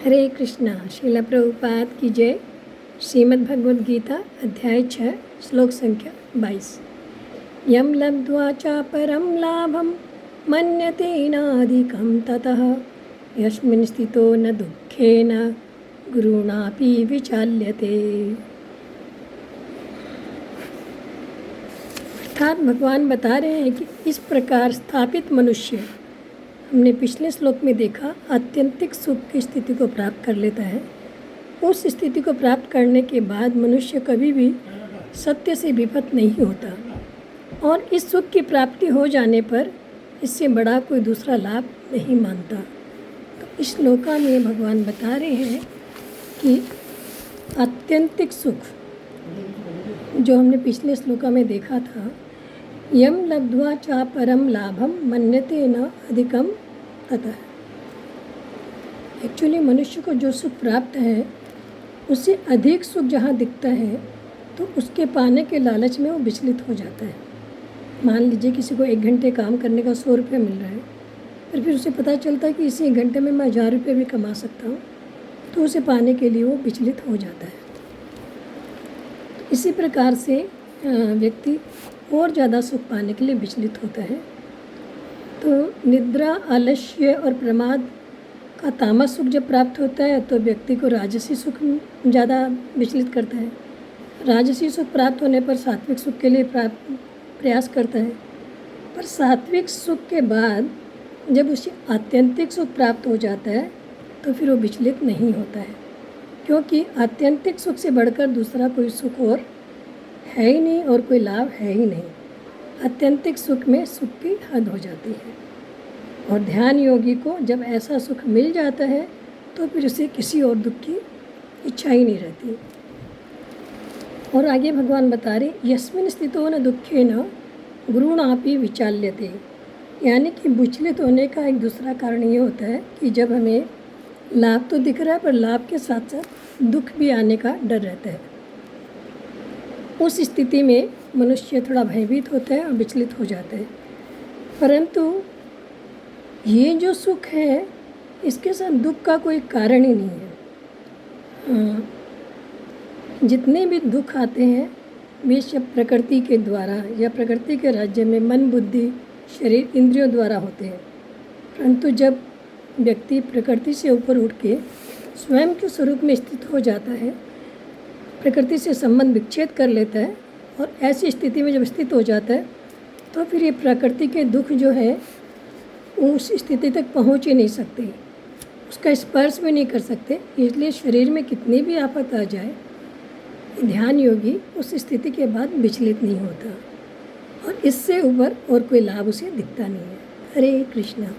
हरे कृष्णा। श्रील प्रभुपाद की जय। श्रीमद् भगवद गीता अध्याय 6 श्लोक संख्या 22। यम लब्ध्वा च परम लाभम मन्यते नाधिकं ततः यस्मिन् स्थितो न दुःखेन गुरुणापि विचाल्यते। अर्थात भगवान बता रहे हैं कि इस प्रकार स्थापित मनुष्य, हमने पिछले श्लोक में देखा, आत्यंतिक सुख की स्थिति को प्राप्त कर लेता है। उस स्थिति को प्राप्त करने के बाद मनुष्य कभी भी सत्य से विपत नहीं होता और इस सुख की प्राप्ति हो जाने पर इससे बड़ा कोई दूसरा लाभ नहीं मानता। तो इस श्लोका में भगवान बता रहे हैं कि आत्यंतिक सुख जो हमने पिछले श्लोका में देखा था, यम लब्ध्वा च परम लाभम मन्यते न अधिकम ततः। एक्चुअली मनुष्य को जो सुख प्राप्त है उससे अधिक सुख जहाँ दिखता है तो उसके पाने के लालच में वो विचलित हो जाता है। मान लीजिए किसी को 1 घंटे काम करने का 100 रुपये मिल रहा है, फिर उसे पता चलता है कि इसी 1 घंटे में मैं 1000 रुपये भी कमा सकता हूँ, तो उसे पाने के लिए वो विचलित हो जाता है। तो इसी प्रकार से व्यक्ति और ज़्यादा सुख पाने के लिए विचलित होता है। तो निद्रा, आलस्य और प्रमाद का तामस सुख जब प्राप्त होता है तो व्यक्ति को राजसी सुख ज़्यादा विचलित करता है। राजसी सुख प्राप्त होने पर सात्विक सुख के लिए प्रयास करता है, पर सात्विक सुख के बाद जब उसे आत्यंतिक सुख प्राप्त हो जाता है तो फिर वो विचलित नहीं होता है, क्योंकि आत्यंतिक सुख से बढ़कर दूसरा कोई सुख और है ही नहीं और कोई लाभ है ही नहीं। आत्यंतिक सुख में सुख की हद हो जाती है और ध्यान योगी को जब ऐसा सुख मिल जाता है तो फिर उसे किसी और दुख की इच्छा ही नहीं रहती। और आगे भगवान बता रहे, यस्मिन् स्थितो न दुःखेन गुरुणापि विचाल्यते। यानी कि विचलित होने का एक दूसरा कारण ये होता है कि जब हमें लाभ तो दिख रहा है पर लाभ के साथ साथ दुख भी आने का डर रहता है। उस स्थिति में मनुष्य थोड़ा भयभीत होता है और विचलित हो जाता है। परंतु ये जो सुख है इसके साथ दुख का कोई कारण ही नहीं है। जितने भी दुख आते हैं वे सब प्रकृति के द्वारा या प्रकृति के राज्य में मन, बुद्धि, शरीर, इंद्रियों द्वारा होते हैं। परंतु जब व्यक्ति प्रकृति से ऊपर उठ के स्वयं के स्वरूप में स्थित हो जाता है, प्रकृति से संबंध विच्छेद कर लेता है और ऐसी स्थिति में जब स्थित हो जाता है तो फिर ये प्रकृति के दुख जो है उस स्थिति तक पहुंच ही नहीं सकते, उसका स्पर्श भी नहीं कर सकते। इसलिए शरीर में कितनी भी आफत आ जाए, ध्यान योगी उस स्थिति के बाद विचलित नहीं होता और इससे ऊपर और कोई लाभ उसे दिखता नहीं है। हरे कृष्णा।